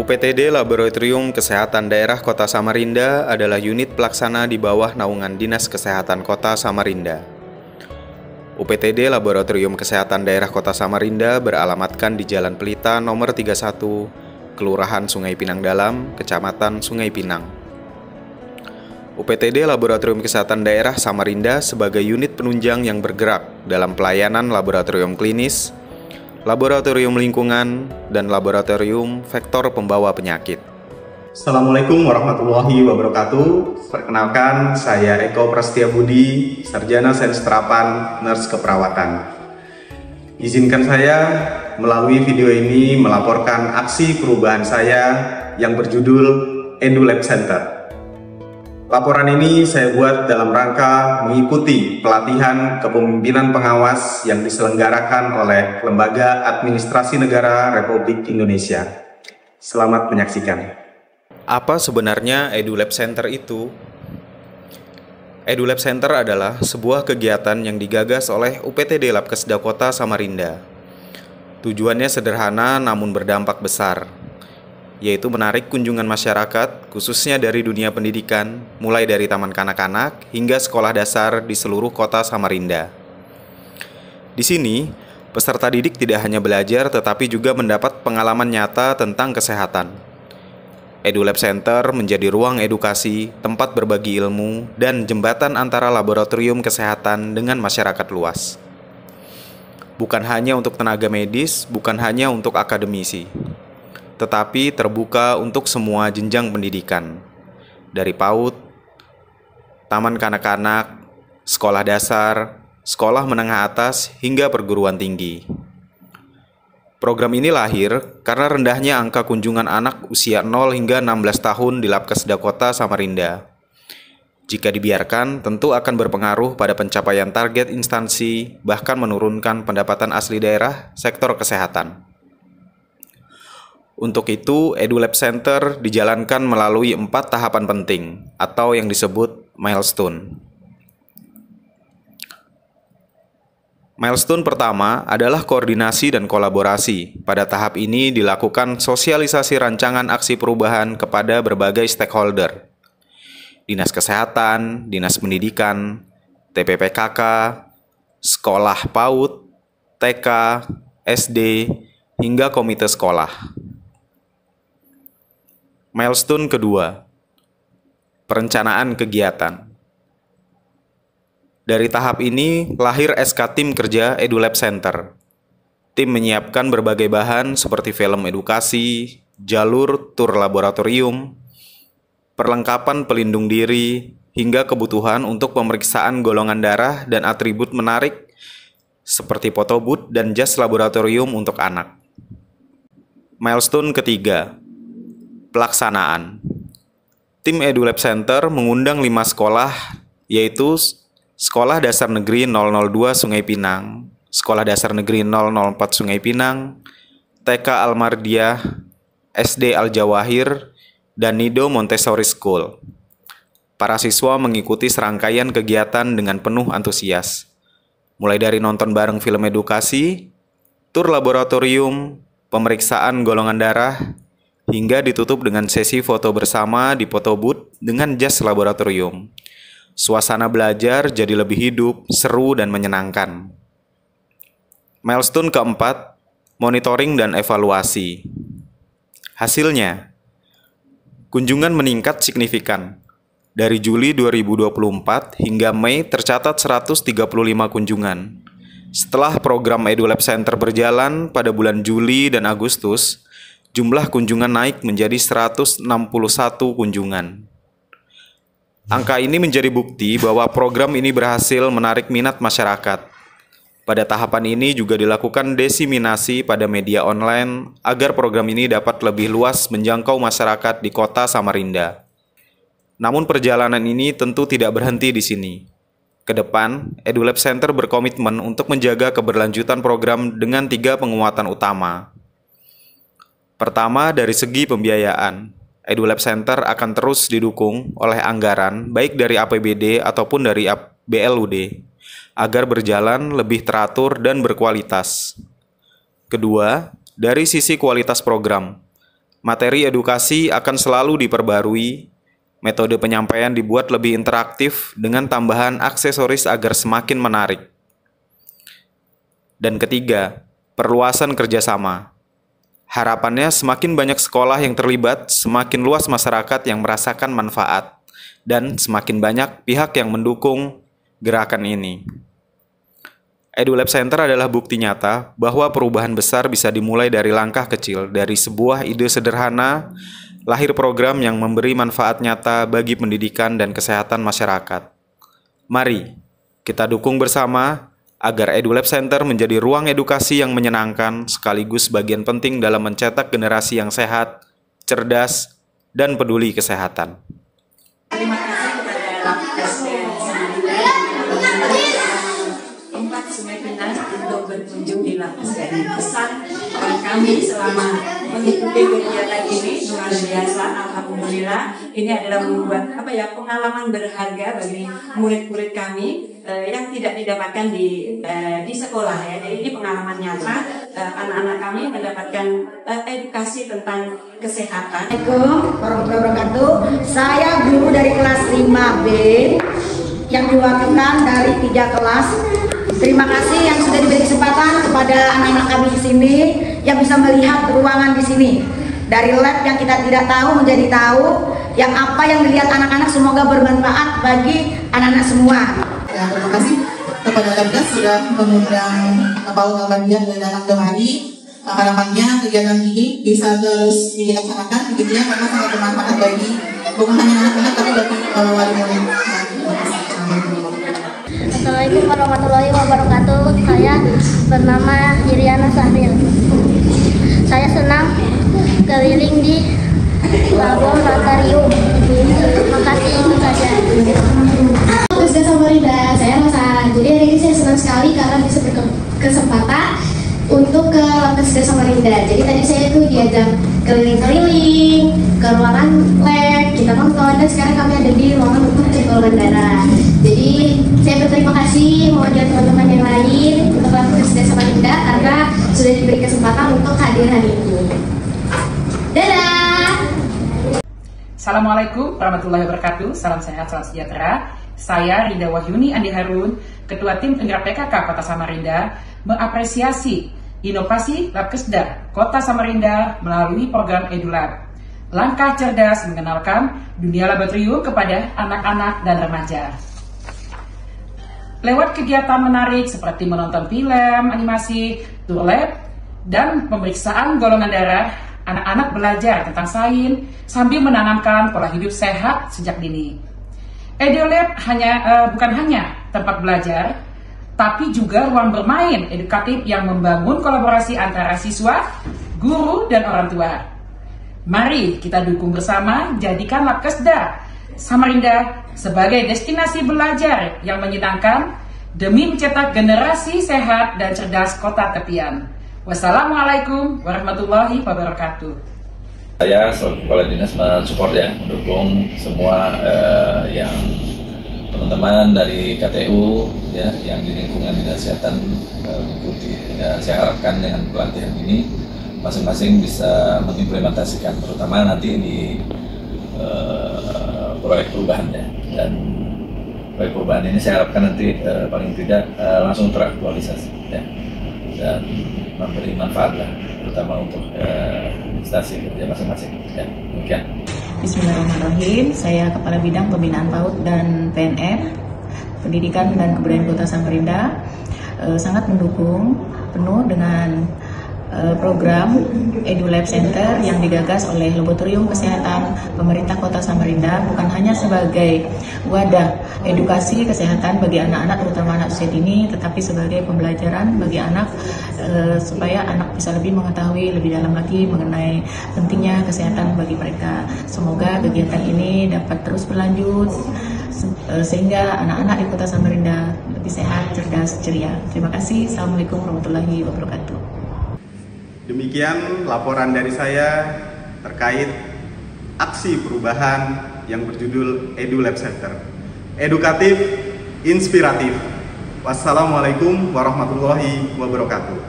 UPTD Laboratorium Kesehatan Daerah Kota Samarinda adalah unit pelaksana di bawah naungan Dinas Kesehatan Kota Samarinda. UPTD Laboratorium Kesehatan Daerah Kota Samarinda beralamatkan di Jalan Pelita nomor 31, Kelurahan Sungai Pinang Dalam, Kecamatan Sungai Pinang. UPTD Laboratorium Kesehatan Daerah Samarinda sebagai unit penunjang yang bergerak dalam pelayanan laboratorium klinis, laboratorium lingkungan, dan laboratorium vektor pembawa penyakit. Assalamualaikum warahmatullahi wabarakatuh. Perkenalkan, saya Eko Prastia Budi, Sarjana Sains Terapan, Nurse Keperawatan. Izinkan saya melalui video ini melaporkan aksi perubahan saya yang berjudul EduLab Center. Laporan ini saya buat dalam rangka mengikuti pelatihan kepemimpinan pengawas yang diselenggarakan oleh Lembaga Administrasi Negara Republik Indonesia. Selamat menyaksikan. Apa sebenarnya EduLab Center itu? EduLab Center adalah sebuah kegiatan yang digagas oleh UPTD Labkesda Kota Samarinda. Tujuannya sederhana namun berdampak besar, yaitu menarik kunjungan masyarakat, khususnya dari dunia pendidikan, mulai dari taman kanak-kanak hingga sekolah dasar di seluruh kota Samarinda. Di sini, peserta didik tidak hanya belajar tetapi juga mendapat pengalaman nyata tentang kesehatan. EduLab Center menjadi ruang edukasi, tempat berbagi ilmu, dan jembatan antara laboratorium kesehatan dengan masyarakat luas. Bukan hanya untuk tenaga medis, bukan hanya untuk akademisi, tetapi terbuka untuk semua jenjang pendidikan, dari PAUD, taman kanak-kanak, sekolah dasar, sekolah menengah atas, hingga perguruan tinggi. Program ini lahir karena rendahnya angka kunjungan anak usia 0 hingga 16 tahun di Labkesda Kota Samarinda. Jika dibiarkan, tentu akan berpengaruh pada pencapaian target instansi, bahkan menurunkan pendapatan asli daerah sektor kesehatan. Untuk itu, EduLab Center dijalankan melalui 4 tahapan penting atau yang disebut milestone. Milestone pertama adalah koordinasi dan kolaborasi. Pada tahap ini dilakukan sosialisasi rancangan aksi perubahan kepada berbagai stakeholder. Dinas Kesehatan, Dinas Pendidikan, TPPKK, sekolah PAUD, TK, SD, hingga komite sekolah. Milestone kedua, perencanaan kegiatan. Dari tahap ini lahir SK Tim Kerja EduLab Center. Tim menyiapkan berbagai bahan seperti film edukasi, jalur tur laboratorium, perlengkapan pelindung diri, hingga kebutuhan untuk pemeriksaan golongan darah dan atribut menarik seperti photobooth dan jas laboratorium untuk anak. Milestone ketiga, pelaksanaan. Tim EduLab Center mengundang 5 sekolah, yaitu Sekolah Dasar Negeri 002 Sungai Pinang, Sekolah Dasar Negeri 004 Sungai Pinang, TK Al-Mardiah, SD Al-Jawahir, dan Nido Montessori School. Para siswa mengikuti serangkaian kegiatan dengan penuh antusias, mulai dari nonton bareng film edukasi, tur laboratorium, pemeriksaan golongan darah, hingga ditutup dengan sesi foto bersama di photobooth dengan jas laboratorium. Suasana belajar jadi lebih hidup, seru, dan menyenangkan. Milestone keempat, monitoring dan evaluasi. Hasilnya, kunjungan meningkat signifikan. Dari Juli 2024 hingga Mei tercatat 135 kunjungan. Setelah program EduLab Center berjalan pada bulan Juli dan Agustus, jumlah kunjungan naik menjadi 161 kunjungan. Angka ini menjadi bukti bahwa program ini berhasil menarik minat masyarakat. Pada tahapan ini juga dilakukan diseminasi pada media online agar program ini dapat lebih luas menjangkau masyarakat di Kota Samarinda. Namun perjalanan ini tentu tidak berhenti di sini. Kedepan, EduLab Center berkomitmen untuk menjaga keberlanjutan program dengan 3 penguatan utama. Pertama, dari segi pembiayaan. EduLab Center akan terus didukung oleh anggaran baik dari APBD ataupun dari BLUD agar berjalan lebih teratur dan berkualitas. Kedua, dari sisi kualitas program, Materi edukasi akan selalu diperbarui, metode penyampaian dibuat lebih interaktif dengan tambahan aksesoris agar semakin menarik. Dan ketiga, perluasan kerjasama. Harapannya semakin banyak sekolah yang terlibat, semakin luas masyarakat yang merasakan manfaat, dan semakin banyak pihak yang mendukung gerakan ini. EduLab Center adalah bukti nyata bahwa perubahan besar bisa dimulai dari langkah kecil, dari sebuah ide sederhana, lahir program yang memberi manfaat nyata bagi pendidikan dan kesehatan masyarakat. Mari kita dukung bersama agar EduLab Center menjadi ruang edukasi yang menyenangkan sekaligus bagian penting dalam mencetak generasi yang sehat, cerdas, dan peduli kesehatan. Terima kasih kepada Labkes tempat Sungai Pinang untuk berkunjung di Labkes. Pesan kami selama mengikuti kegiatan ini luar biasa, alhamdulillah. Ini adalah membuat pengalaman berharga bagi murid-murid kami yang tidak didapatkan di sekolah ya. Jadi ini pengalaman nyata, anak-anak kami mendapatkan edukasi tentang kesehatan. Assalamualaikum warahmatullahi wabarakatuh. Saya guru dari kelas 5B yang diwakilkan dari 3 kelas. Terima kasih yang sudah diberi kesempatan kepada anak-anak kami di sini yang bisa melihat ruangan di sini. Dari lab yang kita tidak tahu menjadi tahu, yang apa yang dilihat anak-anak semoga bermanfaat bagi anak-anak semua. Ya, terima kasih kepada Labkes sudah mengundang Bapak Bagian dan Anak Domari. Harapannya kegiatan ini bisa terus dilaksanakan begitu ya, karena sangat bermanfaat bagi bukan hanya anak-anak tapi bagi wali murid. Assalamualaikum warahmatullahi wabarakatuh. Saya bernama Iriana Sahril. Saya senang keliling di laboratorium. Terima kasih, itu saja. Saya Samarinda, saya Rosa. Jadi hari ini saya senang sekali karena bisa berkesempatan untuk ke Labkes Samarinda. Jadi tadi saya itu diajak keliling-keliling ke ruangan lab, kita nonton, dan sekarang kami ada di ruangan untuk cek golongan darah. Jadi saya berterima kasih mewakili teman-teman yang lain untuk Labkes Samarinda karena sudah diberi kesempatan untuk hadir hari ini. Dadah. Assalamualaikum warahmatullahi wabarakatuh. Salam sehat, salam sejahtera. Saya Rida Wahyuni Andi Harun, Ketua Tim Penggerak PKK Kota Samarinda, mengapresiasi inovasi Labkesda Kota Samarinda melalui program EduLab. Langkah cerdas mengenalkan dunia laboratorium kepada anak-anak dan remaja. Lewat kegiatan menarik seperti menonton film, animasi, tour lab, dan pemeriksaan golongan darah, anak-anak belajar tentang sains sambil menanamkan pola hidup sehat sejak dini. EduLab bukan hanya tempat belajar, tapi juga ruang bermain edukatif yang membangun kolaborasi antara siswa, guru, dan orang tua. Mari kita dukung bersama, jadikan Labkesda Samarinda sebagai destinasi belajar yang menyenangkan demi mencetak generasi sehat dan cerdas kota tepian. Wassalamualaikum warahmatullahi wabarakatuh. Saya Kepala Dinas mensupport ya, mendukung semua yang teman-teman dari KTU ya, yang di lingkungan Dinas Kesehatan mengikuti. Ya, saya harapkan dengan pelatihan ini masing-masing bisa mengimplementasikan, terutama nanti di proyek perubahan ya. Dan proyek perubahan ini saya harapkan nanti paling tidak langsung teraktualisasi ya, dan memberi manfaat lah, terutama untuk instansi kerja masing-masing. Ya, demikian. Bismillahirrahmanirrahim. Saya Kepala Bidang Pembinaan PAUD dan PNR, Pendidikan dan Kebudayaan Kota Samarinda, sangat mendukung penuh dengan program EduLab Center yang digagas oleh Laboratorium Kesehatan Pemerintah Kota Samarinda, bukan hanya sebagai wadah edukasi kesehatan bagi anak-anak, terutama anak usia dini, tetapi sebagai pembelajaran bagi anak supaya anak bisa lebih mengetahui lebih dalam lagi mengenai pentingnya kesehatan bagi mereka. Semoga kegiatan ini dapat terus berlanjut sehingga anak-anak di Kota Samarinda lebih sehat, cerdas, ceria. Terima kasih. Assalamualaikum warahmatullahi wabarakatuh. Demikian laporan dari saya terkait aksi perubahan yang berjudul EduLab Center. Edukatif, inspiratif. Wassalamualaikum warahmatullahi wabarakatuh.